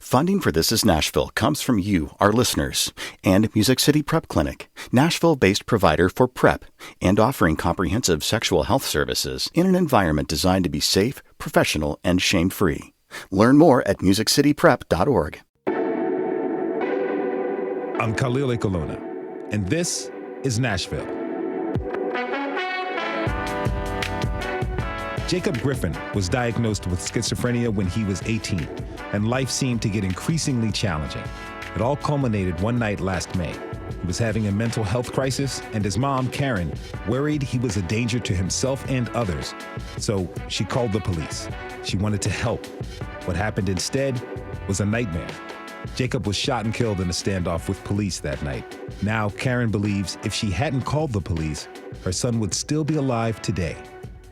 Funding for This Is Nashville comes from you, our listeners, and Music City Prep Clinic, Nashville-based provider for PrEP and offering comprehensive sexual health services in an environment designed to be safe, professional, and shame-free. Learn more at musiccityprep.org. I'm Khalil Ekolona, and this is Nashville. Jacob Griffin was diagnosed with schizophrenia when he was 18, and life seemed to get increasingly challenging. It all culminated one night last May. He was having a mental health crisis, and his mom, Karen, worried he was a danger to himself and others. So she called the police. She wanted to help. What happened instead was a nightmare. Jacob was shot and killed in a standoff with police that night. Now, Karen believes if she hadn't called the police, her son would still be alive today.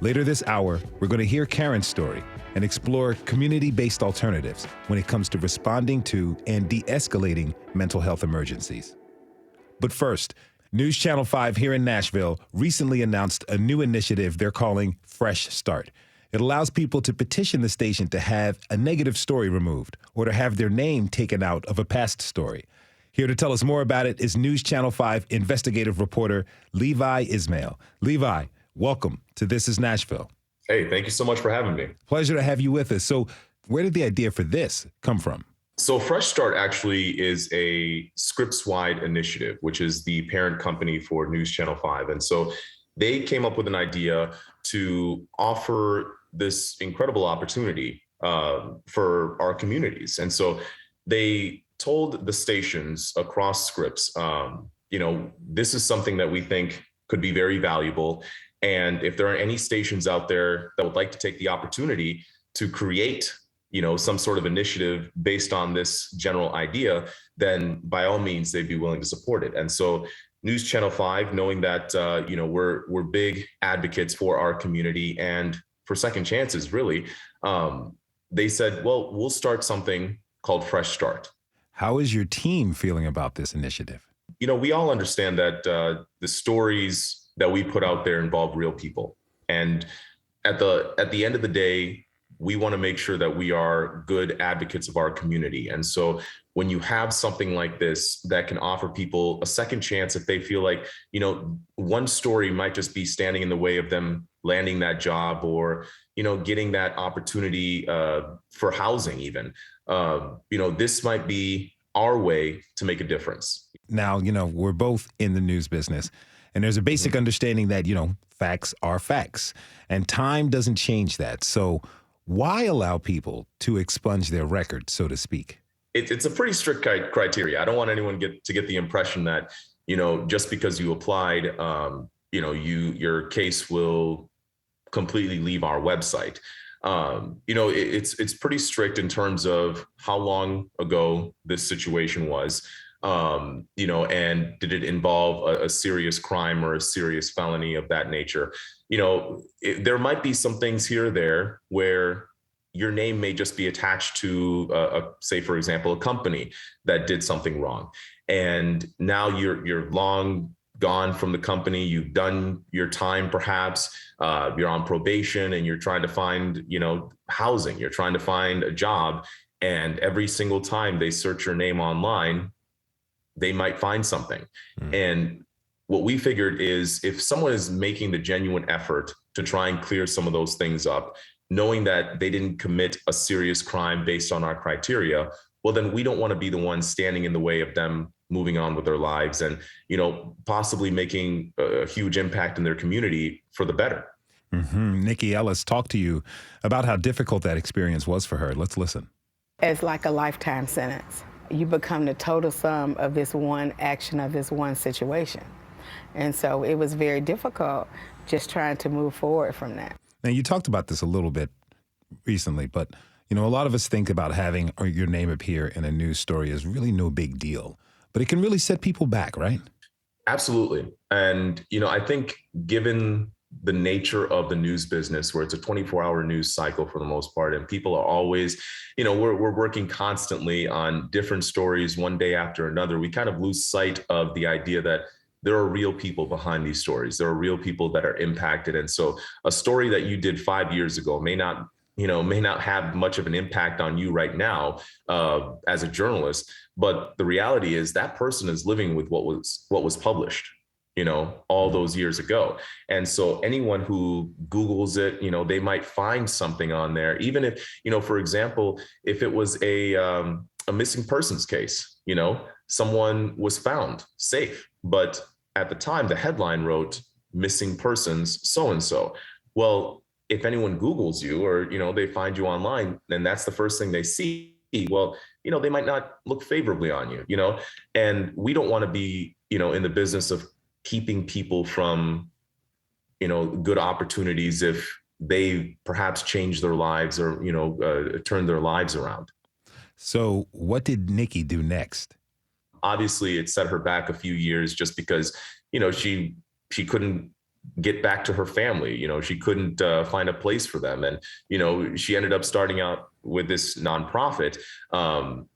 Later this hour, we're going to hear Karen's story and explore community-based alternatives when it comes to responding to and de-escalating mental health emergencies. But first, News Channel 5 here in Nashville recently announced a new initiative they're calling Fresh Start. It allows people to petition the station to have a negative story removed or to have their name taken out of a past story. Here to tell us more about it is News Channel 5 investigative reporter Levi Ismail. Levi, welcome to This Is Nashville. Hey, thank you so much for having me. Pleasure to have you with us. So where did the idea for this come from? So Fresh Start actually is a Scripps-wide initiative, which is the parent company for News Channel 5. And so they came up with an idea to offer this incredible opportunity for our communities. And so they told the stations across Scripps, this is something that we think could be very valuable. And if there are any stations out there that would like to take the opportunity to create, some sort of initiative based on this general idea, then by all means, they'd be willing to support it. And so News Channel 5, knowing that, we're big advocates for our community and for second chances, really, they said, well, we'll start something called Fresh Start. How is your team feeling about this initiative? We all understand that the stories that we put out there involve real people. And at the end of the day, we want to make sure that we are good advocates of our community. And so when you have something like this that can offer people a second chance, if they feel like, one story might just be standing in the way of them landing that job or, getting that opportunity for housing even, this might be our way to make a difference. Now, we're both in the news business, and there's a basic understanding that, facts are facts, and time doesn't change that. So why allow people to expunge their record, so to speak? It's a pretty strict criteria. I don't want anyone to get the impression that, just because you applied, your case will completely leave our website. It's pretty strict in terms of how long ago this situation was, and did it involve a serious crime or a serious felony of that nature? There might be some things here or there where your name may just be attached to, say, for example, a company that did something wrong. And now you're long gone from the company. You've done your time, perhaps. You're on probation and you're trying to find, housing. You're trying to find a job. And every single time they search your name online, they might find something. And what we figured is if someone is making the genuine effort to try and clear some of those things up, knowing that they didn't commit a serious crime based on our criteria, well, then we don't want to be the ones standing in the way of them moving on with their lives and, possibly making a huge impact in their community for the better. Mm-hmm. Nikki Ellis talked to you about how difficult that experience was for her. Let's listen. It's like a lifetime sentence. You become the total sum of this one action, of this one situation. And so it was very difficult just trying to move forward from that. Now, you talked about this a little bit recently, but, a lot of us think about having your name appear in a news story is really no big deal, but it can really set people back, right? Absolutely. And, I think given the nature of the news business, where it's a 24-hour news cycle for the most part, and people are always, we're working constantly on different stories one day after another, we kind of lose sight of the idea that there are real people behind these stories. There are real people that are impacted. And so a story that you did 5 years ago may not may not have much of an impact on you right now as a journalist. But the reality is that person is living with what was published, all those years ago. And so anyone who Googles it, they might find something on there, even if, for example, if it was a missing persons case, someone was found safe, but at the time the headline wrote missing persons so-and-so. Well, if anyone Googles you or, they find you online, then that's the first thing they see. Well, they might not look favorably on you, and we don't want to be, in the business of keeping people from, good opportunities if they perhaps change their lives or, turn their lives around. So what did Nikki do next? Obviously, it set her back a few years just because, she couldn't get back to her family. She couldn't find a place for them. And, she ended up starting out with this nonprofit,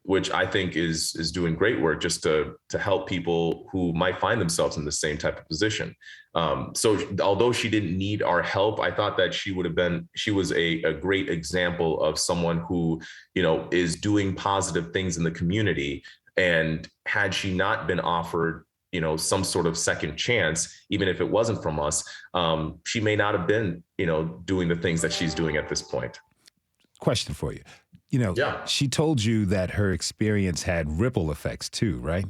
which I think is doing great work just to help people who might find themselves in the same type of position. So although she didn't need our help, I thought that she was a great example of someone who, is doing positive things in the community. And had she not been offered, some sort of second chance, even if it wasn't from us, she may not have been, doing the things that she's doing at this point. Question for you. Yeah. She told you that her experience had ripple effects too, right?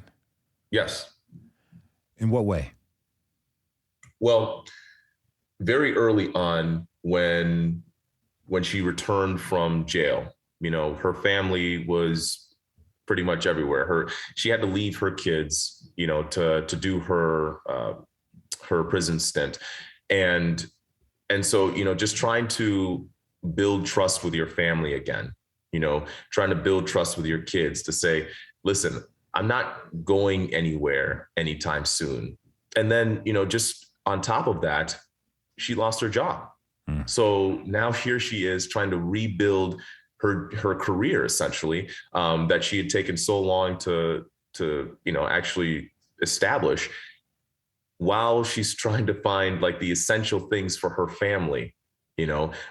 Yes. In what way? Well, very early on when she returned from jail, her family was pretty much everywhere. She had to leave her kids, to do her prison stint. And so, just trying to build trust with your family again, trying to build trust with your kids to say, listen, I'm not going anywhere anytime soon. And then, just on top of that, she lost her job. So now here she is trying to rebuild her career, essentially, that she had taken so long to actually establish, while she's trying to find like the essential things for her family,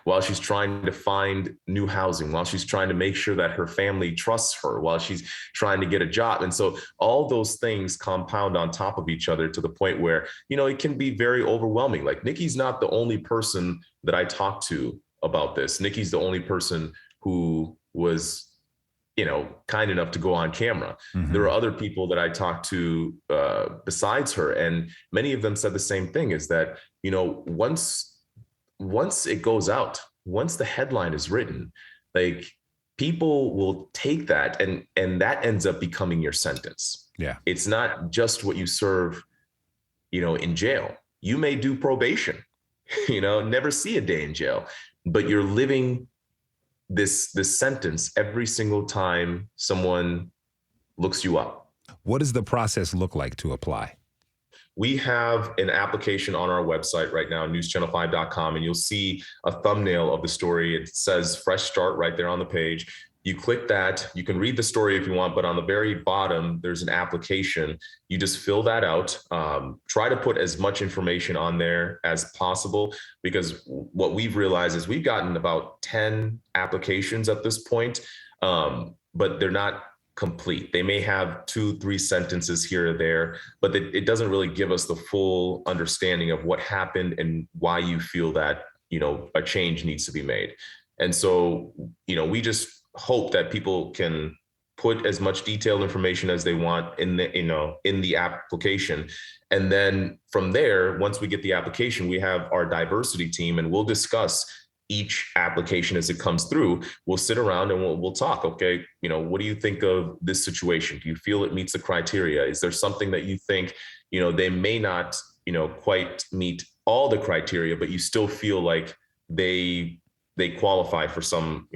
while she's trying to find new housing, while she's trying to make sure that her family trusts her, while she's trying to get a job. And so all those things compound on top of each other to the point where, it can be very overwhelming. Like, Nikki's not the only person that I talked to about this. Nikki's the only person who was, kind enough to go on camera. Mm-hmm. There are other people that I talked to besides her, and many of them said the same thing, is that, once it goes out, once the headline is written, like, people will take that and that ends up becoming your sentence. Yeah. It's not just what you serve, in jail. You may do probation, never see a day in jail, but you're living this sentence every single time someone looks you up. What does the process look like to apply? We have an application on our website right now, newschannel5.com, and you'll see a thumbnail of the story. It says Fresh Start right there on the page. You click that, you can read the story if you want, but on the very bottom, there's an application. You just fill that out. Try to put as much information on there as possible, because what we've realized is we've gotten about 10 applications at this point, but they're not complete. They may have 2-3 sentences here or there, but it doesn't really give us the full understanding of what happened and why you feel that, a change needs to be made. And so, we just hope that people can put as much detailed information as they want in the application. And then from there, once we get the application, we have our diversity team, and we'll discuss each application as it comes through. We'll sit around and we'll talk. Okay, what do you think of this situation? Do you feel it meets the criteria? Is there something that you think, they may not, quite meet all the criteria, but you still feel like they qualify for some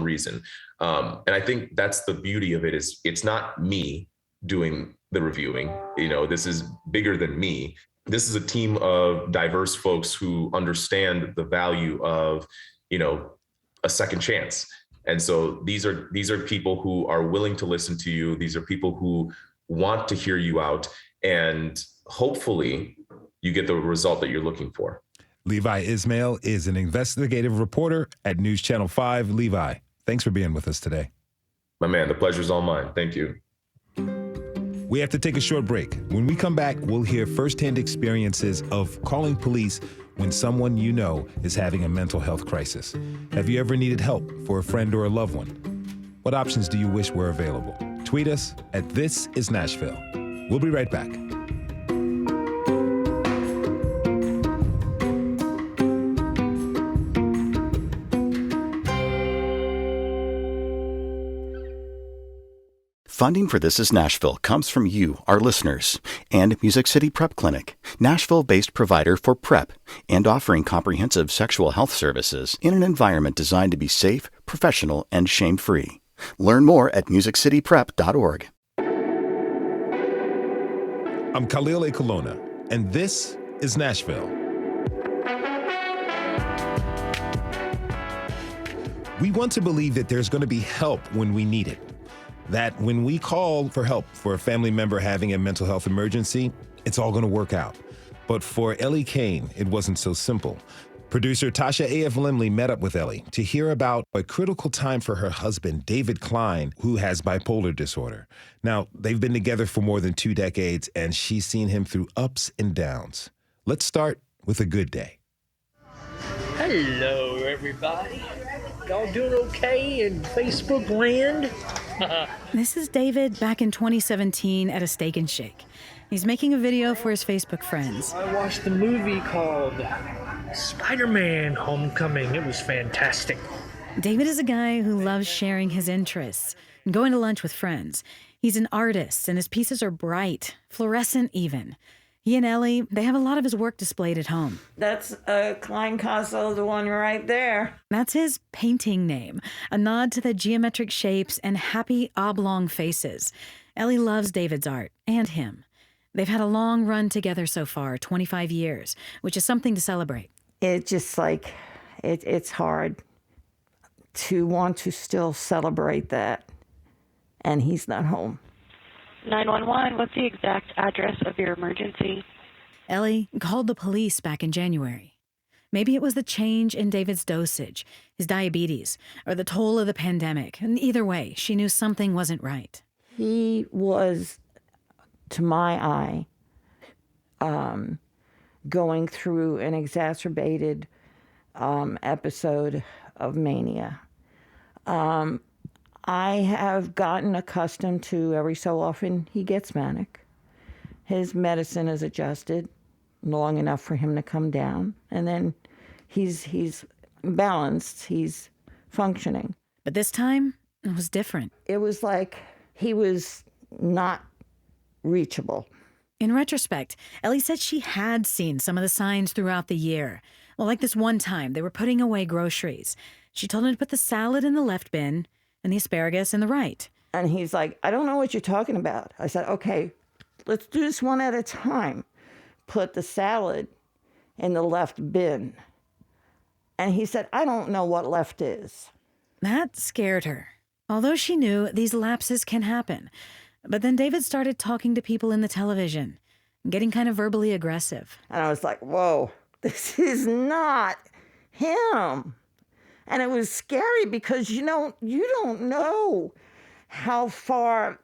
reason. And I think that's the beauty of it, is it's not me doing the reviewing. This is bigger than me. This is a team of diverse folks who understand the value of, a second chance. And so these are people who are willing to listen to you. These are people who want to hear you out, and hopefully you get the result that you're looking for. Levi Ismail is an investigative reporter at News Channel 5. Levi, thanks for being with us today. My man, the pleasure's all mine. Thank you. We have to take a short break. When we come back, we'll hear firsthand experiences of calling police when someone you know is having a mental health crisis. Have you ever needed help for a friend or a loved one? What options do you wish were available? Tweet us at This Is Nashville. We'll be right back. Funding for This Is Nashville comes from you, our listeners, and Music City Prep Clinic, Nashville-based provider for PrEP and offering comprehensive sexual health services in an environment designed to be safe, professional, and shame-free. Learn more at musiccityprep.org. I'm Khalil A. Colonna, and this is Nashville. We want to believe that there's going to be help when we need it. That when we call for help for a family member having a mental health emergency, it's all going to work out. But for Ellie Kane, it wasn't so simple. Producer Tasha A.F. Limley met up with Ellie to hear about a critical time for her husband, David Klein, who has bipolar disorder. Now, they've been together for more than 2 decades, and she's seen him through ups and downs. Let's start with a good day. Hello, everybody. Y'all doing okay in Facebook land? This is David back in 2017 at a Steak and Shake. He's making a video for his Facebook friends. I watched the movie called Spider-Man Homecoming. It was fantastic. David is a guy who loves sharing his interests and going to lunch with friends. He's an artist, and his pieces are bright, fluorescent even. He and Ellie, they have a lot of his work displayed at home. That's a Klein Casso, the one right there. That's his painting name, a nod to the geometric shapes and happy oblong faces. Ellie loves David's art, and him. They've had a long run together so far, 25 years, which is something to celebrate. It's just like, it's hard to want to still celebrate that, and he's not home. 911, what's the exact address of your emergency? Ellie called the police back in January. Maybe it was the change in David's dosage, his diabetes, or the toll of the pandemic. And either way, she knew something wasn't right. He was, to my eye, going through an exacerbated episode of mania. I have gotten accustomed to every so often he gets manic. His medicine is adjusted long enough for him to come down, and then he's balanced, he's functioning. But this time, it was different. It was like he was not reachable. In retrospect, Ellie said she had seen some of the signs throughout the year. Well, like this one time, they were putting away groceries. She told him to put the salad in the left bin and the asparagus in the right. And he's like, I don't know what you're talking about. I said, okay, let's do this one at a time. Put the salad in the left bin. And he said, I don't know what left is. That scared her, although she knew these lapses can happen. But then David started talking to people in the television, getting kind of verbally aggressive. And I was like, whoa, this is not him. And it was scary because you don't know how far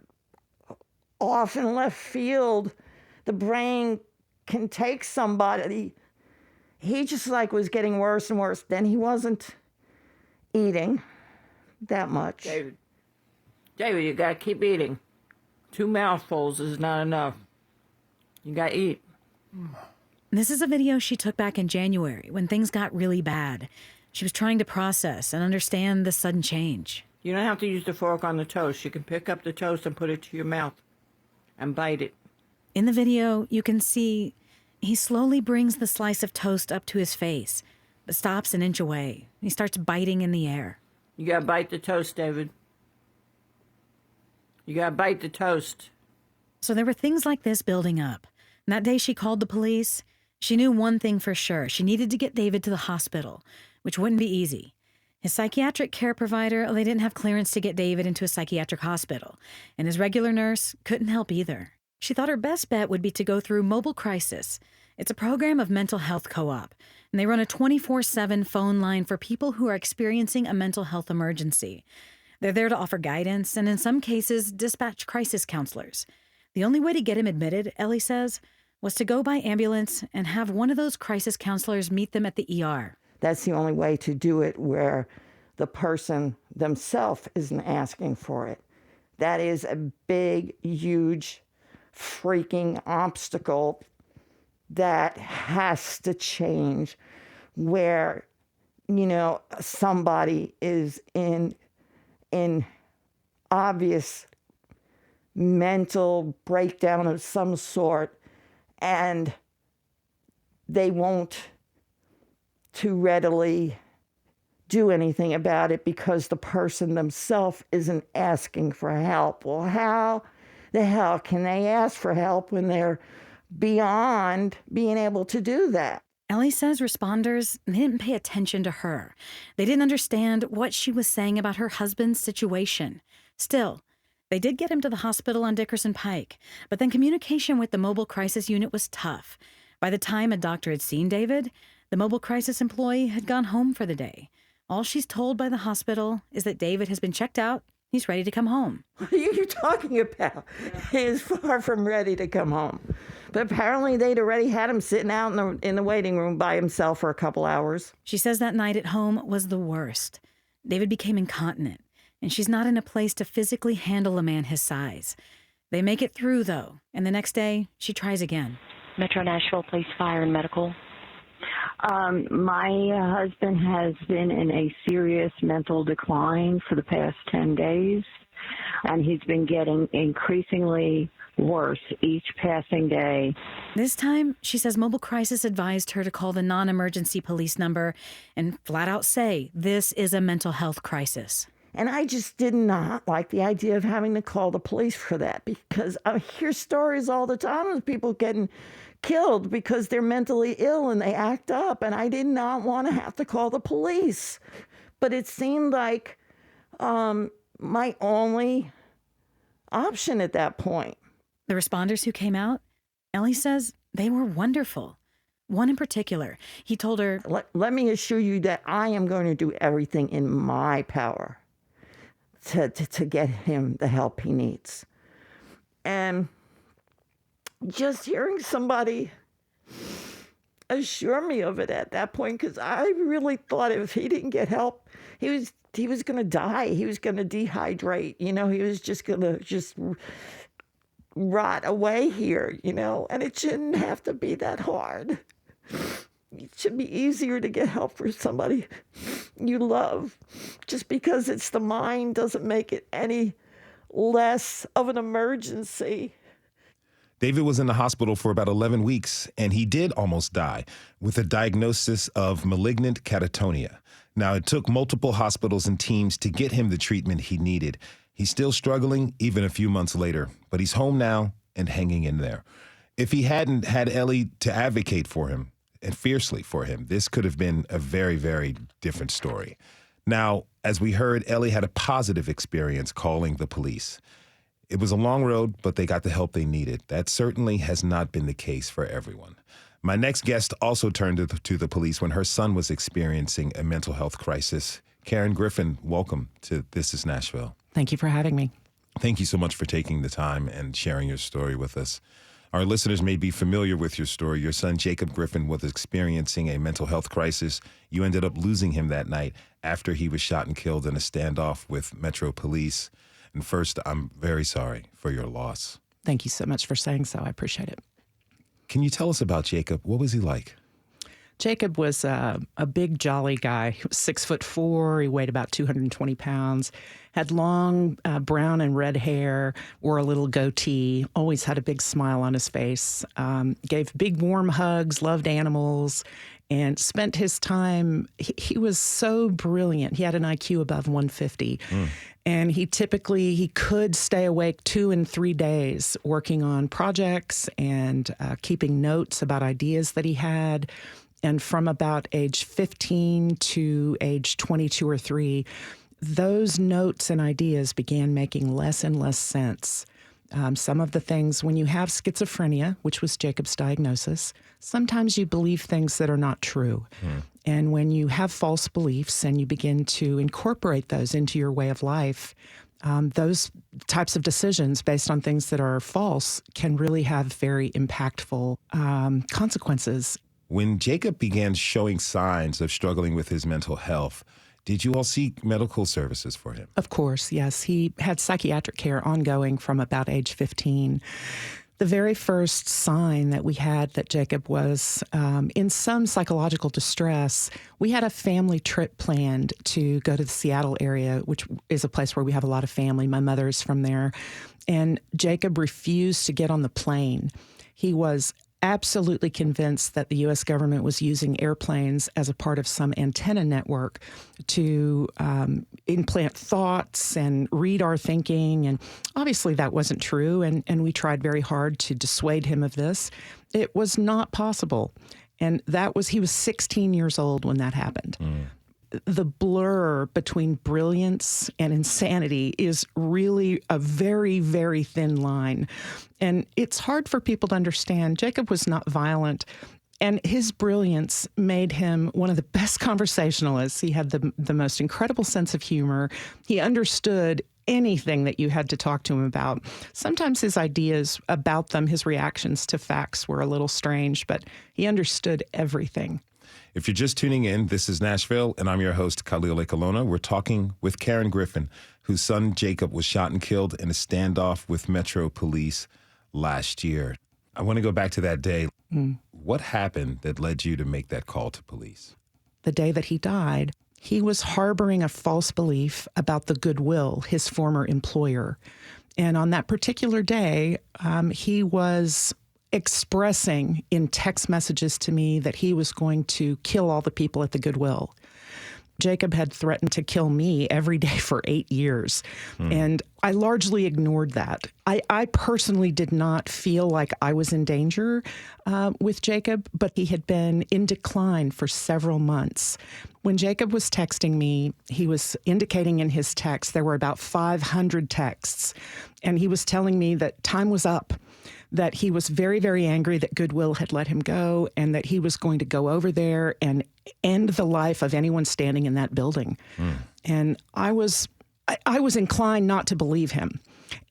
off in left field the brain can take somebody. He just was getting worse and worse. Then he wasn't eating that much. David, you gotta keep eating. 2 mouthfuls is not enough. You gotta eat. This is a video she took back in January when things got really bad. She was trying to process and understand the sudden change. You don't have to use the fork on the toast. You can pick up the toast and put it to your mouth and bite it. In the video, you can see he slowly brings the slice of toast up to his face, but stops an inch away. He starts biting in the air. You gotta bite the toast, David. You gotta bite the toast. So there were things like this building up. And that day she called the police. She knew one thing for sure. She needed to get David to the hospital, which wouldn't be easy. His psychiatric care provider, they didn't have clearance to get David into a psychiatric hospital, and his regular nurse couldn't help either. She thought her best bet would be to go through Mobile Crisis. It's a program of mental health co-op, and they run a 24/7 phone line for people who are experiencing a mental health emergency. They're there to offer guidance and, in some cases, dispatch crisis counselors. The only way to get him admitted, Ellie says, was to go by ambulance and have one of those crisis counselors meet them at the ER. That's the only way to do it where the person themselves isn't asking for it. That is a big, huge, freaking obstacle that has to change, where, somebody is in obvious mental breakdown of some sort, and they won't too readily do anything about it because the person themselves isn't asking for help. Well, how the hell can they ask for help when they're beyond being able to do that? Ellie says responders, they didn't pay attention to her. They didn't understand what she was saying about her husband's situation. Still, they did get him to the hospital on Dickerson Pike, but then communication with the mobile crisis unit was tough. By the time a doctor had seen David, the mobile crisis employee had gone home for the day. All she's told by the hospital is that David has been checked out. He's ready to come home. What are you talking about? He is far from ready to come home. But apparently they'd already had him sitting out in the waiting room by himself for a couple hours. She says that night at home was the worst. David became incontinent, and she's not in a place to physically handle a man his size. They make it through, though, and the next day, she tries again. Metro Nashville Police Fire and Medical. My husband has been in a serious mental decline for the past 10 days, and he's been getting increasingly worse each passing day. This time, she says mobile crisis advised her to call the non-emergency police number and flat out say, this is a mental health crisis. And I just did not like the idea of having to call the police for that, because I hear stories all the time of people getting killed because they're mentally ill and they act up, and I did not want to have to call the police. But it seemed like my only option at that point. The responders who came out, Ellie says they were wonderful. One in particular, he told her, Let me assure you that I am going to do everything in my power to get him the help he needs. And just hearing somebody assure me of it at that point, because I really thought if he didn't get help, he was going to die. He was going to dehydrate. He was just going to rot away here, and it shouldn't have to be that hard. It should be easier to get help for somebody you love. Just because it's the mind doesn't make it any less of an emergency. David was in the hospital for about 11 weeks, and he did almost die with a diagnosis of malignant catatonia. Now, it took multiple hospitals and teams to get him the treatment he needed. He's still struggling even a few months later, but he's home now and hanging in there. If he hadn't had Ellie to advocate for him and fiercely for him, this could have been a very, very different story. Now, as we heard, Ellie had a positive experience calling the police. It was a long road, but they got the help they needed. That certainly has not been the case for everyone. My next guest also turned to the police when her son was experiencing a mental health crisis. Karen Griffin, welcome to This is Nashville. Thank you for having me. Thank you so much for taking the time and sharing your story with us. Our listeners may be familiar with your story. Your son, Jacob Griffin, was experiencing a mental health crisis. You ended up losing him that night after he was shot and killed in a standoff with Metro Police. And first, I'm very sorry for your loss. Thank you so much for saying so. I appreciate it. Can you tell us about Jacob? What was he like? Jacob was a big, jolly guy. He was 6'4". He weighed about 220 pounds, had long brown and red hair, wore a little goatee, always had a big smile on his face, gave big, warm hugs, loved animals, and spent his time. He was so brilliant. He had an IQ above 150. And he could stay awake 2 and 3 days working on projects and keeping notes about ideas that he had. And from about age 15 to age 22 or 3, those notes and ideas began making less and less sense. Some of the things, when you have schizophrenia, which was Jacob's diagnosis, sometimes you believe things that are not true. And when you have false beliefs and you begin to incorporate those into your way of life, those types of decisions based on things that are false can really have very impactful consequences. When Jacob began showing signs of struggling with his mental health, did you all seek medical services for him? Of course, yes. He had psychiatric care ongoing from about age 15. The very first sign that we had that Jacob was in some psychological distress, we had a family trip planned to go to the Seattle area, which is a place where we have a lot of family. My mother is from there. And Jacob refused to get on the plane. He was absolutely convinced that the U.S. government was using airplanes as a part of some antenna network to implant thoughts and read our thinking. And obviously that wasn't true. And we tried very hard to dissuade him of this. It was not possible. And he was 16 years old when that happened. The blur between brilliance and insanity is really a very, very thin line. And it's hard for people to understand. Jacob was not violent, and his brilliance made him one of the best conversationalists. He had the most incredible sense of humor. He understood anything that you had to talk to him about. Sometimes his ideas about them, his reactions to facts were a little strange, but he understood everything. If you're just tuning in, this is Nashville, and I'm your host, Khalil Ekalona. We're talking with Karen Griffin, whose son Jacob was shot and killed in a standoff with Metro Police last year. I want to go back to that day. What happened that led you to make that call to police? The day that he died, he was harboring a false belief about the Goodwill, his former employer. And on that particular day, he was expressing in text messages to me that he was going to kill all the people at the Goodwill. Jacob had threatened to kill me every day for 8 years, and I largely ignored that. I personally did not feel like I was in danger with Jacob, but he had been in decline for several months. When Jacob was texting me, he was indicating in his text there were about 500 texts, and he was telling me that time was up, that he was very, very angry that Goodwill had let him go, and that he was going to go over there and end the life of anyone standing in that building. And I was inclined not to believe him.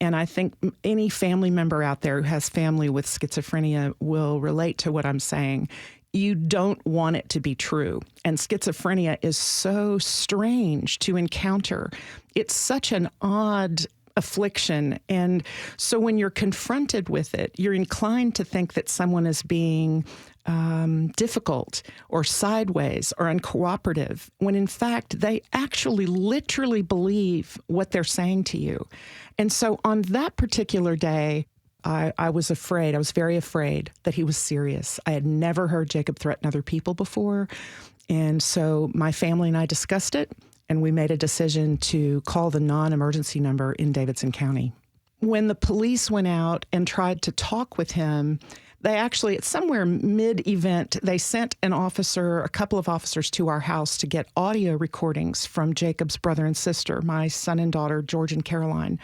And I think any family member out there who has family with schizophrenia will relate to what I'm saying. You don't want it to be true. And schizophrenia is so strange to encounter. It's such an odd affliction. And so when you're confronted with it, you're inclined to think that someone is being difficult or sideways or uncooperative, when in fact they actually literally believe what they're saying to you. And so on that particular day, I was afraid. I was very afraid that he was serious. I had never heard Jacob threaten other people before. And so my family and I discussed it, and we made a decision to call the non-emergency number in Davidson County. When the police went out and tried to talk with him, they actually, at somewhere mid-event, they sent a couple of officers to our house to get audio recordings from Jacob's brother and sister, my son and daughter, George and Caroline.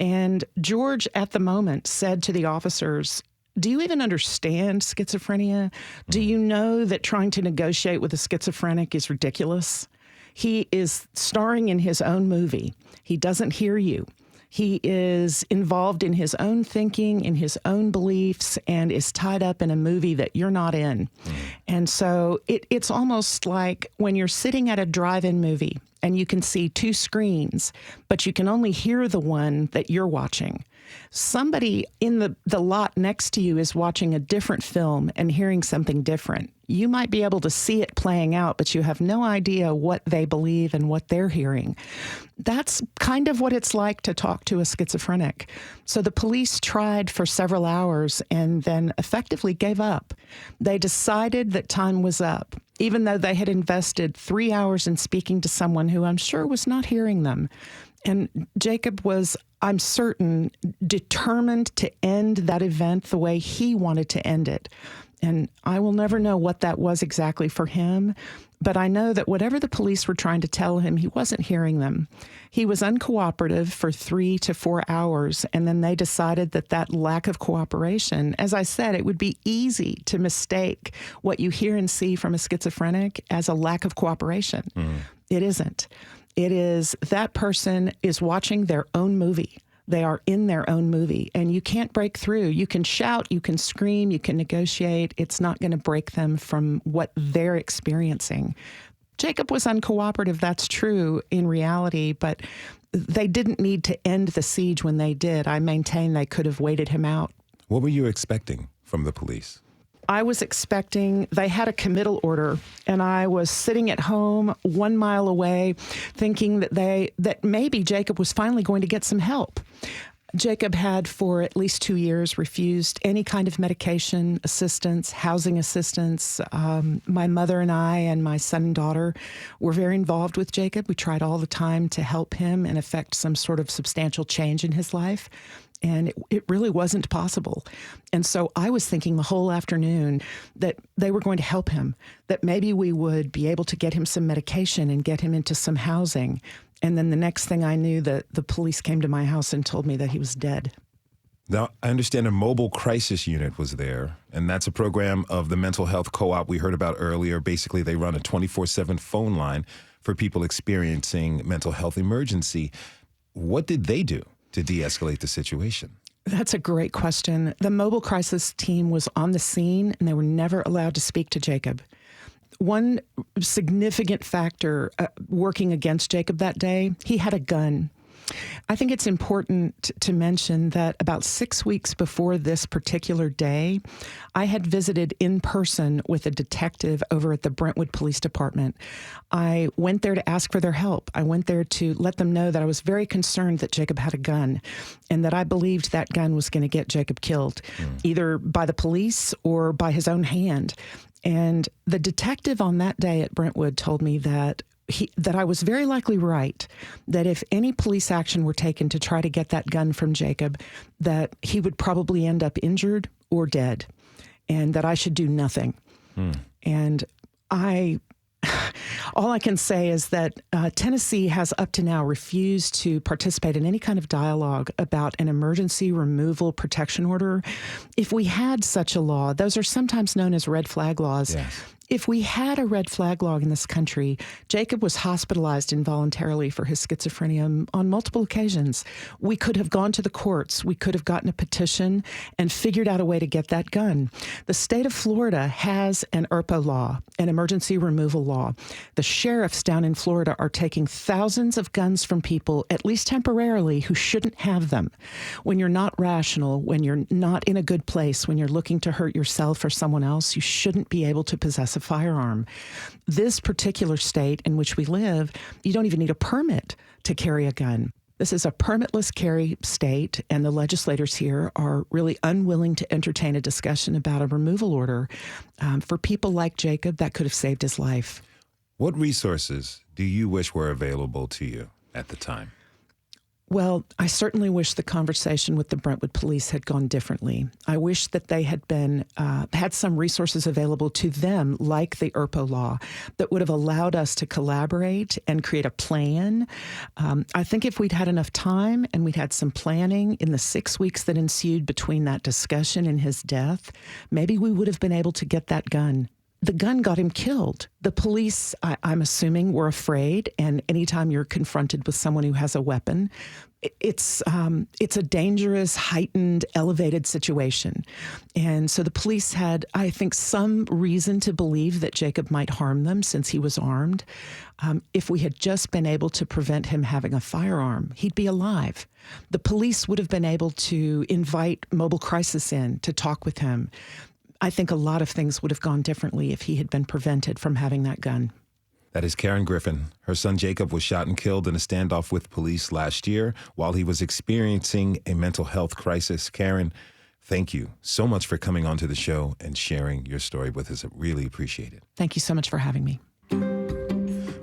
And George, at the moment, said to the officers, "Do you even understand schizophrenia? Do you know that trying to negotiate with a schizophrenic is ridiculous? He is starring in his own movie. He doesn't hear you. He is involved in his own thinking, in his own beliefs, and is tied up in a movie that you're not in." And so it's almost like when you're sitting at a drive-in movie and you can see two screens, but you can only hear the one that you're watching. Somebody in the lot next to you is watching a different film and hearing something different. You might be able to see it playing out, but you have no idea what they believe and what they're hearing. That's kind of what it's like to talk to a schizophrenic. So the police tried for several hours and then effectively gave up. They decided that time was up, even though they had invested 3 hours in speaking to someone who I'm sure was not hearing them. And Jacob was, I'm certain, determined to end that event the way he wanted to end it. And I will never know what that was exactly for him, but I know that whatever the police were trying to tell him, he wasn't hearing them. He was uncooperative for 3 to 4 hours, and then they decided that lack of cooperation, as I said, it would be easy to mistake what you hear and see from a schizophrenic as a lack of cooperation. It isn't. It is that person is watching their own movie. They are in their own movie, and you can't break through. You can shout, you can scream, you can negotiate. It's not going to break them from what they're experiencing. Jacob was uncooperative, that's true in reality, but they didn't need to end the siege when they did. I maintain they could have waited him out. What were you expecting from the police? I was expecting, they had a committal order, and I was sitting at home 1 mile away thinking that maybe Jacob was finally going to get some help. Jacob had for at least 2 years refused any kind of medication assistance, housing assistance. My mother and I and my son and daughter were very involved with Jacob. We tried all the time to help him and effect some sort of substantial change in his life. And it really wasn't possible. And so I was thinking the whole afternoon that they were going to help him, that maybe we would be able to get him some medication and get him into some housing. And then the next thing I knew, the police came to my house and told me that he was dead. Now, I understand a mobile crisis unit was there, and that's a program of the mental health co-op we heard about earlier. Basically, they run a 24/7 phone line for people experiencing mental health emergency. What did they do to de-escalate the situation? That's a great question. The mobile crisis team was on the scene, and they were never allowed to speak to Jacob. One significant factor working against Jacob that day, he had a gun. I think it's important to mention that about 6 weeks before this particular day, I had visited in person with a detective over at the Brentwood Police Department. I went there to ask for their help. I went there to let them know that I was very concerned that Jacob had a gun and that I believed that gun was going to get Jacob killed, either by the police or by his own hand. And the detective on that day at Brentwood told me that I was very likely right, that if any police action were taken to try to get that gun from Jacob, that he would probably end up injured or dead, and that I should do nothing. And all I can say is that Tennessee has up to now refused to participate in any kind of dialogue about an emergency removal protection order. If we had such a law, those are sometimes known as red flag laws. Yes. If we had a red flag law in this country, Jacob was hospitalized involuntarily for his schizophrenia on multiple occasions. We could have gone to the courts. We could have gotten a petition and figured out a way to get that gun. The state of Florida has an ERPO law, an emergency removal law. The sheriffs down in Florida are taking thousands of guns from people, at least temporarily, who shouldn't have them. When you're not rational, when you're not in a good place, when you're looking to hurt yourself or someone else, you shouldn't be able to possess a firearm. This particular state in which we live, you don't even need a permit to carry a gun. This is a permitless carry state, and the legislators here are really unwilling to entertain a discussion about a removal order for people like Jacob that could have saved his life. What resources do you wish were available to you at the time? Well, I certainly wish the conversation with the Brentwood police had gone differently. I wish that they had had some resources available to them, like the ERPO law, that would have allowed us to collaborate and create a plan. I think if we'd had enough time and we'd had some planning in the 6 weeks that ensued between that discussion and his death, maybe we would have been able to get that gun. The gun got him killed. The police, I'm assuming, were afraid. And anytime you're confronted with someone who has a weapon, it's a dangerous, heightened, elevated situation. And so the police had, I think, some reason to believe that Jacob might harm them since he was armed. If we had just been able to prevent him having a firearm, he'd be alive. The police would have been able to invite mobile crisis in to talk with him. I think a lot of things would have gone differently if he had been prevented from having that gun. That is Karen Griffin. Her son Jacob was shot and killed in a standoff with police last year while he was experiencing a mental health crisis. Karen, thank you so much for coming onto the show and sharing your story with us. I really appreciate it. Thank you so much for having me.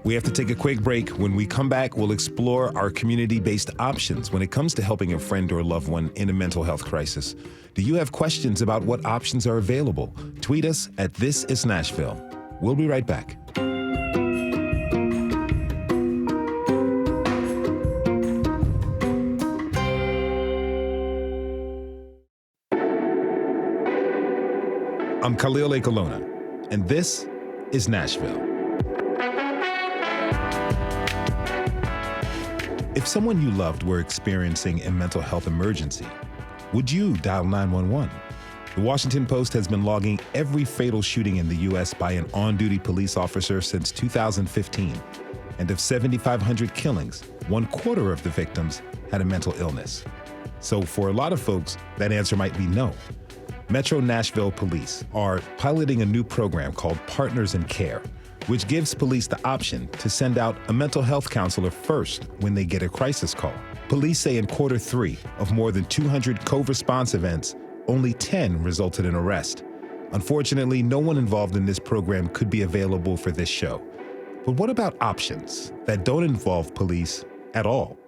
We have to take a quick break. When we come back, we'll explore our community-based options when it comes to helping a friend or loved one in a mental health crisis. Do you have questions about what options are available? Tweet us at This Is Nashville. We'll be right back. I'm Khalil Ekalona, and this is Nashville. If someone you loved were experiencing a mental health emergency, would you dial 911? The Washington Post has been logging every fatal shooting in the U.S. by an on-duty police officer since 2015. And of 7,500 killings, 1/4 of the victims had a mental illness. So for a lot of folks, that answer might be no. Metro Nashville Police are piloting a new program called Partners in Care, which gives police the option to send out a mental health counselor first when they get a crisis call. Police say in Q3 of more than 200 co-response events, only 10 resulted in arrest. Unfortunately, no one involved in this program could be available for this show. But what about options that don't involve police at all?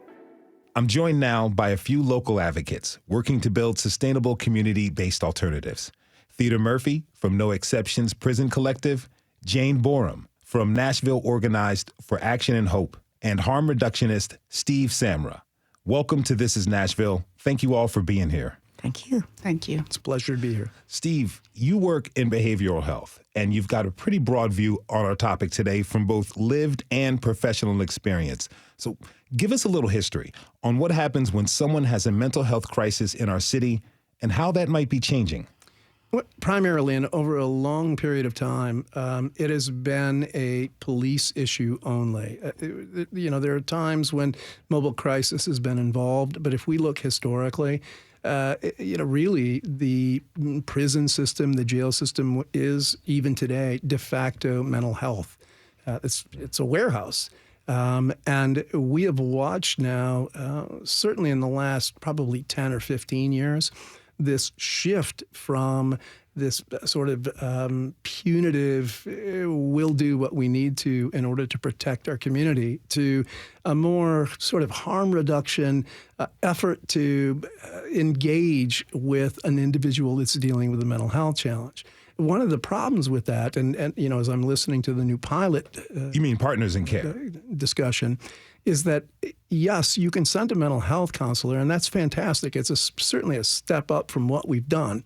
I'm joined now by a few local advocates working to build sustainable community-based alternatives. Theda Murphy from No Exceptions Prison Collective, Jane Borum from Nashville Organized for Action and Hope, and harm reductionist Steve Samra. Welcome to This Is Nashville. Thank you all for being here. Thank you. Thank you. It's a pleasure to be here. Steve, you work in behavioral health, and you've got a pretty broad view on our topic today from both lived and professional experience. So give us a little history on what happens when someone has a mental health crisis in our city and how that might be changing. Primarily, and over a long period of time, it has been a police issue only. There are times when mobile crisis has been involved, but if we look historically, really the prison system, the jail system is, even today, de facto mental health. It's a warehouse. And we have watched now, certainly in the last probably 10 or 15 years, this shift from this sort of punitive, we'll do what we need to in order to protect our community, to a more sort of harm reduction effort to engage with an individual that's dealing with a mental health challenge. One of the problems with that, and as I'm listening to the new pilot... you mean Partners in Care? Discussion, is that, yes, you can send a mental health counselor, and that's fantastic. It's certainly a step up from what we've done.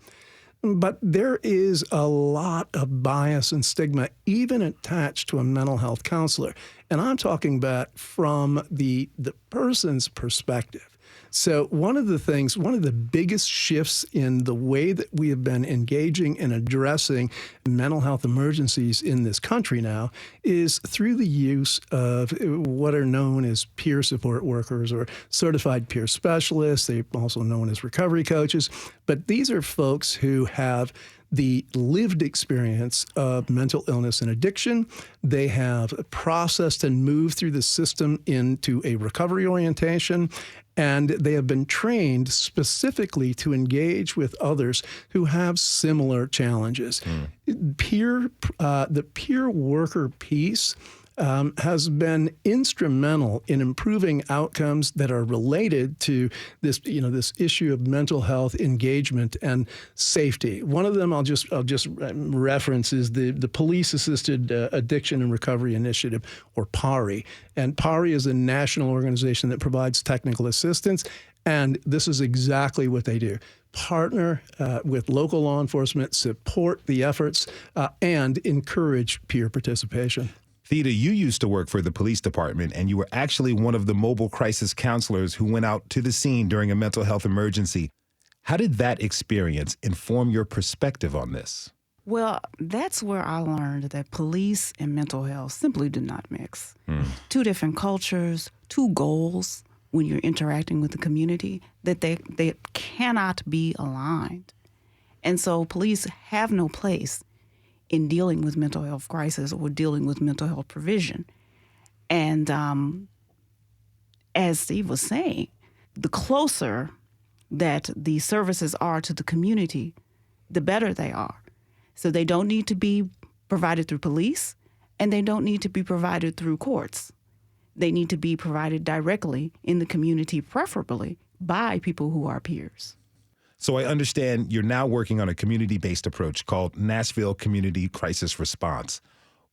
But there is a lot of bias and stigma even attached to a mental health counselor. And I'm talking about from the person's perspective. So one of the biggest shifts in the way that we have been engaging and addressing mental health emergencies in this country now is through the use of what are known as peer support workers or certified peer specialists. They're also known as recovery coaches. But these are folks who have the lived experience of mental illness and addiction. They have processed and moved through the system into a recovery orientation, and they have been trained specifically to engage with others who have similar challenges. The peer worker piece has been instrumental in improving outcomes that are related to this, this issue of mental health engagement and safety. One of them I'll just reference is the Police Assisted Addiction and Recovery Initiative, or PARI. And PARI is a national organization that provides technical assistance, and this is exactly what they do. Partner with local law enforcement, support the efforts, and encourage peer participation. Theda, you used to work for the police department, and you were actually one of the mobile crisis counselors who went out to the scene during a mental health emergency. How did that experience inform your perspective on this? Well, that's where I learned that police and mental health simply do not mix. Two different cultures, two goals when you're interacting with the community, that they cannot be aligned. And so police have no place in dealing with mental health crisis or dealing with mental health provision. And as Steve was saying, the closer that the services are to the community, the better they are. So they don't need to be provided through police. and they don't need to be provided through courts. They need to be provided directly in the community, preferably by people who are peers. So I understand you're now working on a community-based approach called Nashville Community Crisis Response.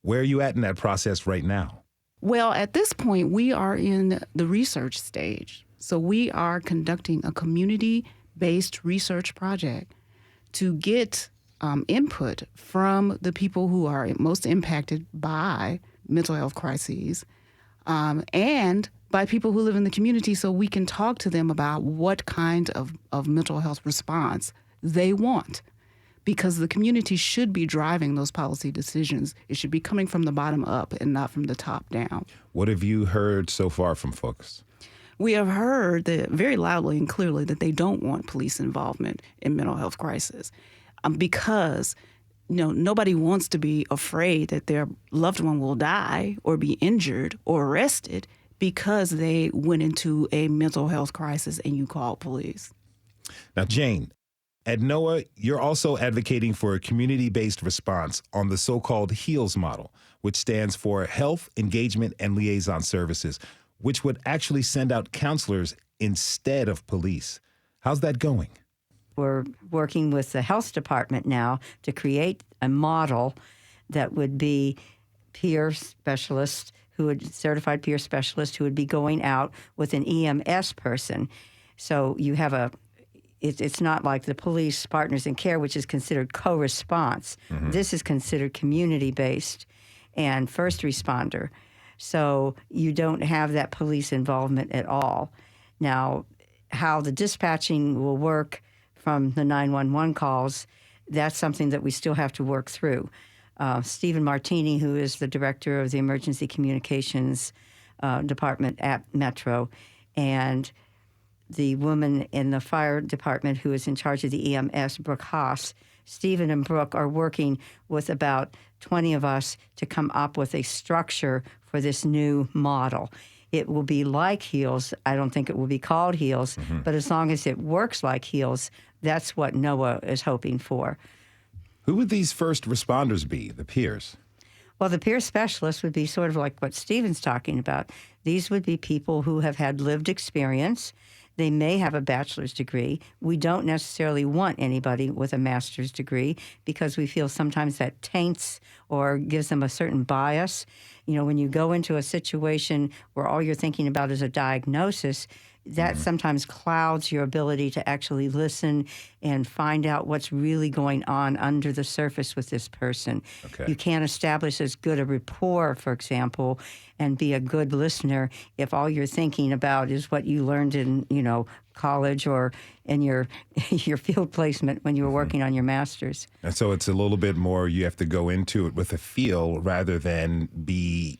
Where are you at in that process right now? Well, at this point, we are in the research stage. So we are conducting a community-based research project to get input from the people who are most impacted by mental health crises and by people who live in the community, so we can talk to them about what kind of mental health response they want. Because the community should be driving those policy decisions. It should be coming from the bottom up and not from the top down. What have you heard so far from folks? We have heard that very loudly and clearly that they don't want police involvement in mental health crisis because nobody wants to be afraid that their loved one will die or be injured or arrested because they went into a mental health crisis and you called police. Now, Jane, at NOAA, you're also advocating for a community-based response on the so-called HEALS model, which stands for Health, Engagement, and Liaison Services, which would actually send out counselors instead of police. How's that going? We're working with the health department now to create a model that would be certified peer specialist who would be going out with an EMS person. So you have it's not like the police partners in care, which is considered co-response. Mm-hmm. This is considered community-based and first responder. So you don't have that police involvement at all. Now, how the dispatching will work from the 911 calls, that's something that we still have to work through. Stephen Martini, who is the director of the Emergency Communications Department at Metro, and the woman in the fire department who is in charge of the EMS, Brooke Haas, Stephen and Brooke are working with about 20 of us to come up with a structure for this new model. It will be like HEALS. I don't think it will be called HEALS, but as long as it works like HEALS, that's what NOAA is hoping for. Who would these first responders be, the peers? Well, the peer specialists would be sort of like what Stephen's talking about. These would be people who have had lived experience. They may have a bachelor's degree. We don't necessarily want anybody with a master's degree because we feel sometimes that taints or gives them a certain bias. When you go into a situation where all you're thinking about is a diagnosis, that sometimes clouds your ability to actually listen and find out what's really going on under the surface with this person. Okay. You can't establish as good a rapport, for example, and be a good listener if all you're thinking about is what you learned in, college or in your field placement when you were working on your master's. And so it's a little bit more, you have to go into it with a feel rather than be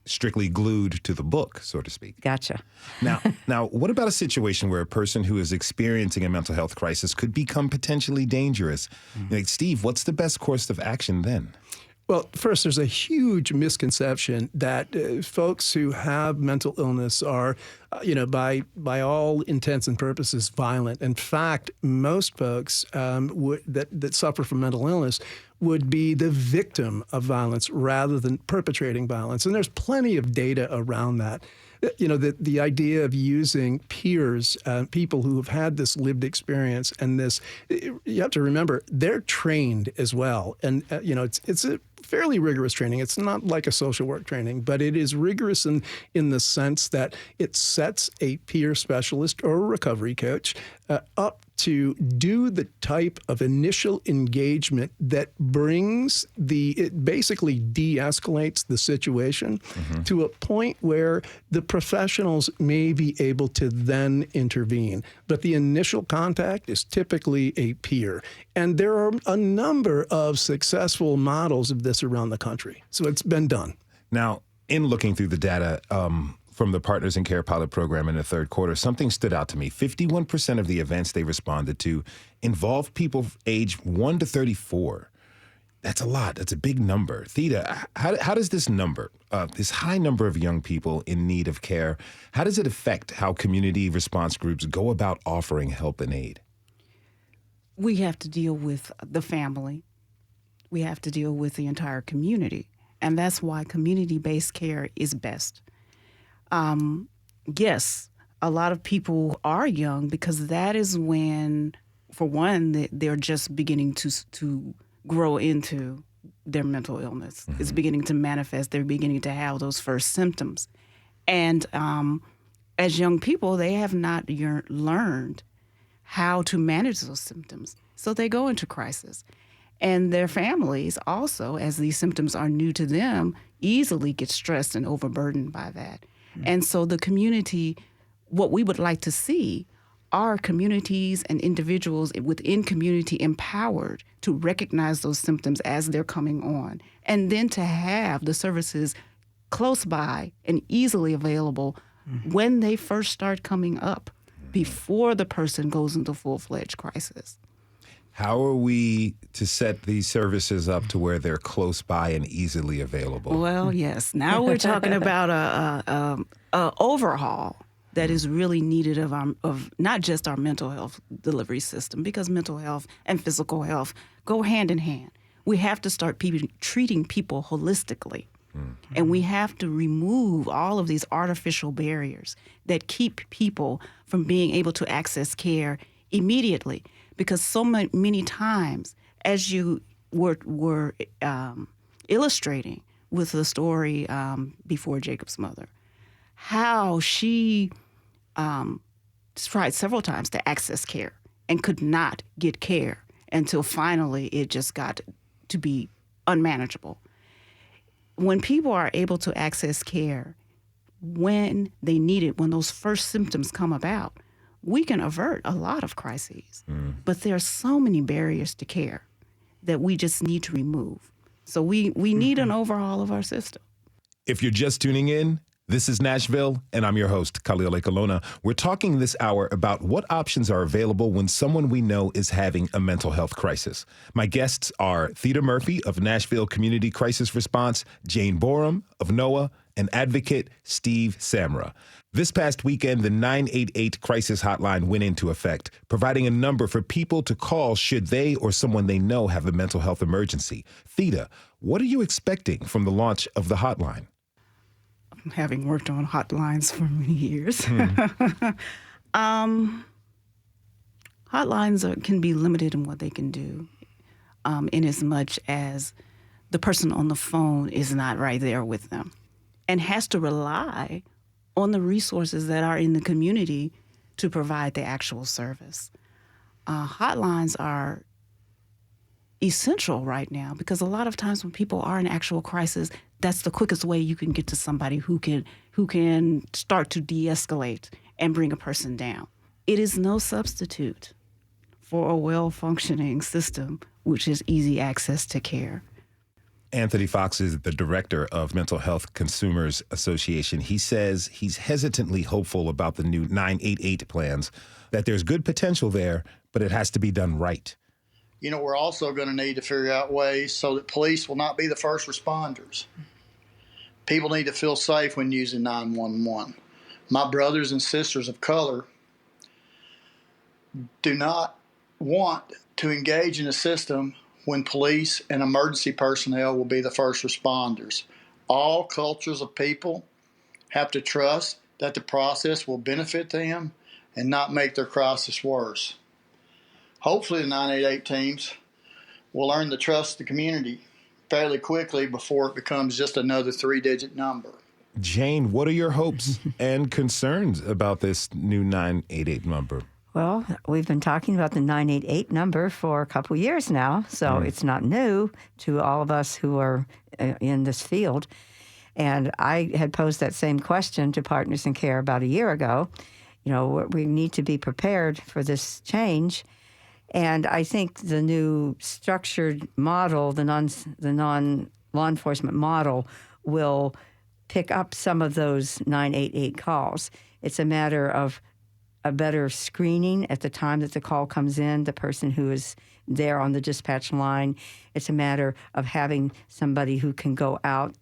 strictly glued to the book, so to speak. Gotcha. Now, what about a situation where a person who is experiencing a mental health crisis could become potentially dangerous? Like, Steve, what's the best course of action then? Well, first, there's a huge misconception that folks who have mental illness are, by all intents and purposes, violent. In fact, most folks that suffer from mental illness would be the victim of violence rather than perpetrating violence. And there's plenty of data around that. The idea of using peers, people who have had this lived experience and this, you have to remember, they're trained as well. And, it's a fairly rigorous training. It's not like a social work training, but it is rigorous in the sense that it sets a peer specialist or a recovery coach up to do the type of initial engagement that it basically de-escalates the situation to a point where the professionals may be able to then intervene. But the initial contact is typically a peer. And there are a number of successful models of this around the country. So it's been done. Now, in looking through the data, from the Partners in Care pilot program in the third quarter, something stood out to me. 51% of the events they responded to involved people age 1 to 34. That's a lot. That's a big number. Theda, how does this number, this high number of young people in need of care, how does it affect how community response groups go about offering help and aid? We have to deal with the family. We have to deal with the entire community. And that's why community-based care is best. Yes, a lot of people are young because that is when, for one, they're just beginning to grow into their mental illness. It's beginning to manifest. They're beginning to have those first symptoms. And as young people, they have not learned how to manage those symptoms. So they go into crisis. And their families also, as these symptoms are new to them, easily get stressed and overburdened by that. And so the community, what we would like to see are communities and individuals within community empowered to recognize those symptoms as they're coming on, and then to have the services close by and easily available when they first start coming up, before the person goes into full-fledged crisis. How are we to set these services up to where they're close by and easily available? Well, yes. Now we're talking about a overhaul that is really needed of not just our mental health delivery system, because mental health and physical health go hand in hand. We have to start treating people holistically. And we have to remove all of these artificial barriers that keep people from being able to access care immediately. Because so many times, as you were illustrating with the story before Jacob's mother, how she tried several times to access care and could not get care until finally it just got to be unmanageable. When people are able to access care when they need it, when those first symptoms come about, we can avert a lot of crises. But there are so many barriers to care that we just need to remove. So we need an overhaul of our system. If you're just tuning in, this is Nashville, and I'm your host, Khalil Ekalona. We're talking this hour about what options are available when someone we know is having a mental health crisis. My guests are Theda Murphy of Nashville Community Crisis Response, Jane Borum of NOAA, and advocate Steve Samra. This past weekend, the 988 crisis hotline went into effect, providing a number for people to call should they or someone they know have a mental health emergency. Theda, what are you expecting from the launch of the hotline? Having worked on hotlines for many years. Hotlines can be limited in what they can do, in as much as the person on the phone is not right there with them and has to rely on the resources that are in the community to provide the actual service. Hotlines are essential right now because a lot of times when people are in actual crisis, that's the quickest way you can get to somebody who can start to de-escalate and bring a person down. It is no substitute for a well-functioning system which is easy access to care. Anthony Fox is the director of Mental Health Consumers Association. He says he's hesitantly hopeful about the new 988 plans, that there's good potential there, but it has to be done right. You know, we're also going to need to figure out ways so that police will not be the first responders. People need to feel safe when using 911. My brothers and sisters of color do not want to engage in a system when police and emergency personnel will be the first responders. All cultures of people have to trust that the process will benefit them and not make their crisis worse. Hopefully the 988 teams will earn the trust of the community fairly quickly before it becomes just another 3-digit number. Jane, what are your hopes and concerns about this new 988 number? Well, we've been talking about the 988 number for a couple years now, so it's not new to all of us who are in this field. And I had posed that same question to Partners in Care about a year ago. You know, we need to be prepared for this change. And I think the new structured model, the non-law enforcement model, will pick up some of those 988 calls. It's a matter of a better screening at the time that the call comes in, the person who is there on the dispatch line. It's a matter of having somebody who can go out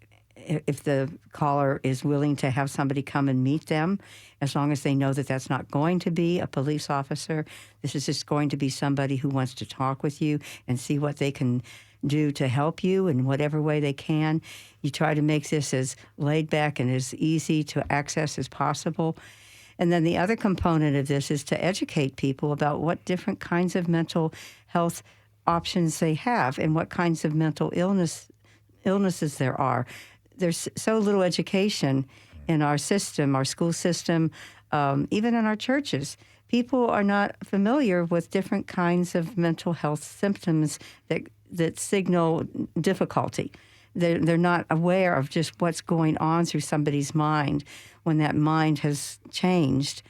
if the caller is willing to have somebody come and meet them, as long as they know that that's not going to be a police officer. This is just going to be somebody who wants to talk with you and see what they can do to help you in whatever way they can. You try to make this as laid back and as easy to access as possible. And then the other component of this is to educate people about what different kinds of mental health options they have and what kinds of mental illnesses there are. There's so little education in our system, our school system, even in our churches. People are not familiar with different kinds of mental health symptoms that signal difficulty. They're not aware of just what's going on through somebody's mind when that mind has changed.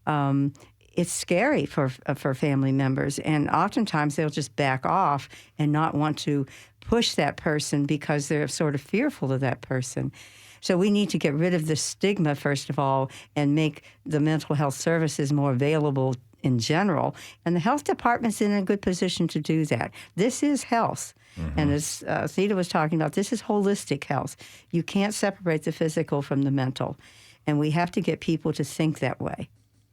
It's scary for family members, and oftentimes they'll just back off and not want to push that person because they're sort of fearful of that person. So we need to get rid of the stigma, first of all, and make the mental health services more available in general. And the health department's in a good position to do that. This is health. Mm-hmm. And as Theda was talking about, this is holistic health. You can't separate the physical from the mental. And we have to get people to think that way.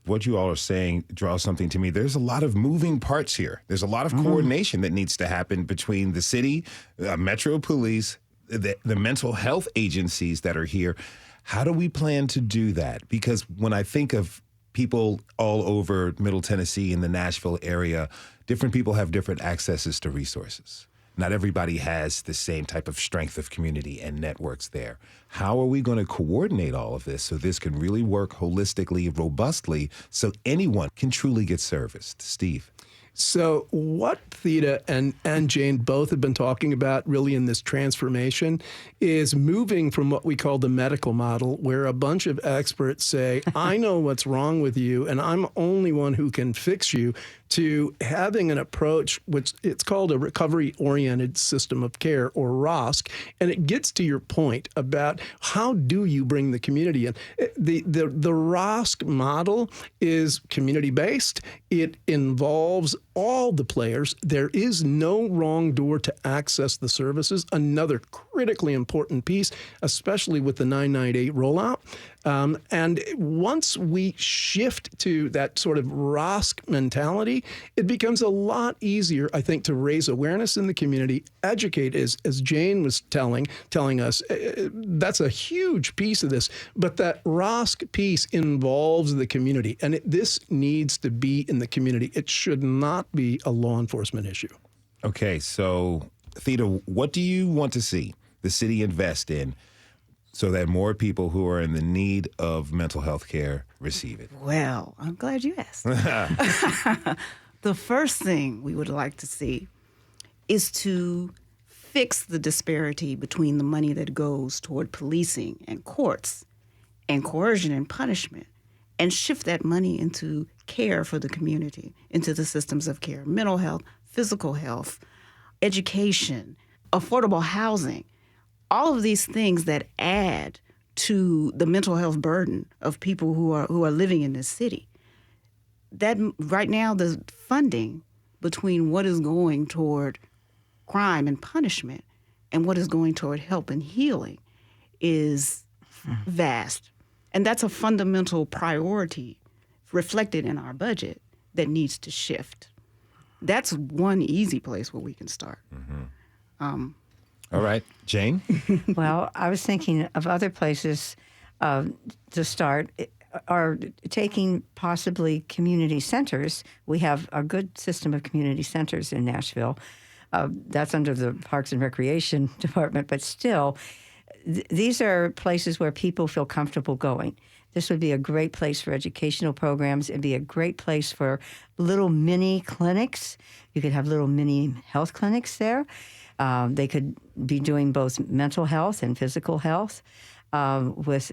What you all are saying draws something to me. There's a lot of moving parts here. There's a lot of coordination that needs to happen between the city, Metro Police, the mental health agencies that are here. How do we plan to do that? Because when I think of people all over Middle Tennessee and the Nashville area, different people have different accesses to resources. Not everybody has the same type of strength of community and networks there. How are we going to coordinate all of this so this can really work holistically, robustly, so anyone can truly get serviced? Steve. So what Theda and Jane both have been talking about really in this transformation is moving from what we call the medical model, where a bunch of experts say, I know what's wrong with you, and I'm the only one who can fix you, to having an approach which it's called a recovery-oriented system of care, or ROSC, and it gets to your point about how do you bring the community in. The ROSC model is community-based. It involves all the players. There is no wrong door to access the services. Another critically important piece, especially with the 998 rollout. And once we shift to that sort of ROSC mentality, it becomes a lot easier, I think, to raise awareness in the community, educate, as Jane was telling us. That's a huge piece of this. But that ROSC piece involves the community, and this needs to be in the community. It should not be a law enforcement issue. Okay, so Theda, what do you want to see the city invest in so that more people who are in the need of mental health care receive it? Well, I'm glad you asked. The first thing we would like to see is to fix the disparity between the money that goes toward policing and courts and coercion and punishment, and shift that money into care for the community, into the systems of care, mental health, physical health, education, affordable housing. All of these things that add to the mental health burden of people who are living in this city. That right now, the funding between what is going toward crime and punishment and what is going toward help and healing is vast. And that's a fundamental priority reflected in our budget that needs to shift. That's one easy place where we can start. Mm-hmm. All right. Jane? Well, I was thinking of other places to start, are taking possibly community centers. We have a good system of community centers in Nashville. That's under the Parks and Recreation Department, but still, these are places where people feel comfortable going. This would be a great place for educational programs. It'd be a great place for little mini clinics. You could have little mini health clinics there. They could be doing both mental health and physical health with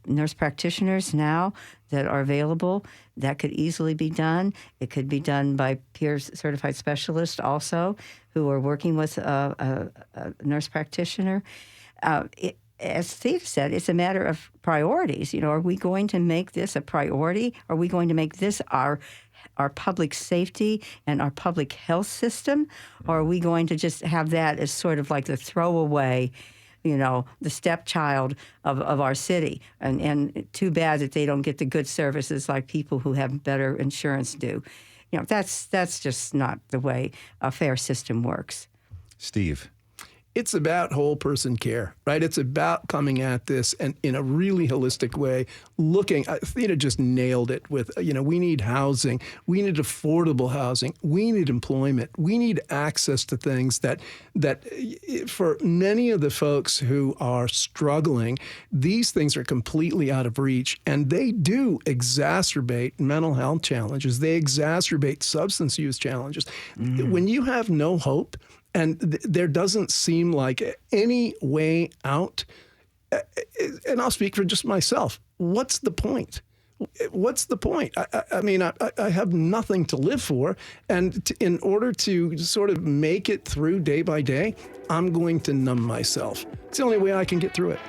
nurse practitioners now that are available. That could easily be done. It could be done by peer-certified specialists also who are working with a nurse practitioner. As Steve said, it's a matter of priorities. You know, are we going to make this a priority? Are we going to make this our public safety and our public health system? Or are we going to just have that as sort of like the throwaway the stepchild of our city. And too bad that they don't get the good services like people who have better insurance do. That's just not the way a fair system works. Steve. It's about whole person care, right? It's about coming at this and in a really holistic way, looking. Theda just nailed it with, we need housing, we need affordable housing, we need employment, we need access to things that for many of the folks who are struggling, these things are completely out of reach, and they do exacerbate mental health challenges. They exacerbate substance use challenges. When you have no hope, and there doesn't seem like any way out. And I'll speak for just myself. What's the point? What's the point? I have nothing to live for. And in order to sort of make it through day by day, I'm going to numb myself. It's the only way I can get through it.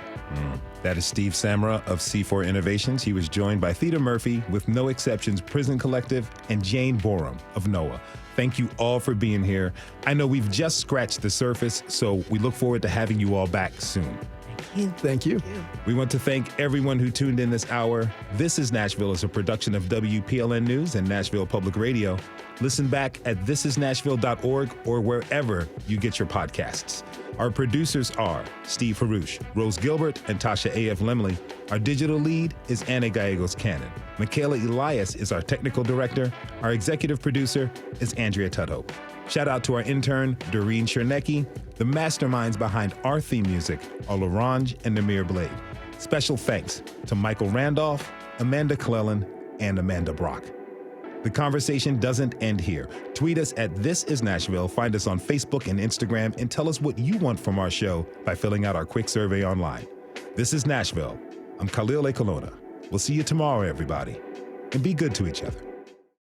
That is Steve Samra of C4 Innovations. He was joined by Theda Murphy with No Exceptions Prison Collective and Jane Borum of NOAA. Thank you all for being here. I know we've just scratched the surface, so we look forward to having you all back soon. Thank you. We want to thank everyone who tuned in this hour. This is Nashville is a production of WPLN News and Nashville Public Radio. Listen back at thisisnashville.org or wherever you get your podcasts. Our producers are Steve Harouche, Rose Gilbert, and Tasha A.F. Lemley. Our digital lead is Anna Gallegos-Cannon. Michaela Elias is our technical director. Our executive producer is Andrea Tudhope. Shout out to our intern, Doreen Chernecki. The masterminds behind our theme music are Larange and Namir Blade. Special thanks to Michael Randolph, Amanda Clelland, and Amanda Bracht. The conversation doesn't end here. Tweet us at This Is Nashville, find us on Facebook and Instagram, and tell us what you want from our show by filling out our quick survey online. This is Nashville. I'm Khalil A. Colonna. We'll see you tomorrow, everybody. And be good to each other.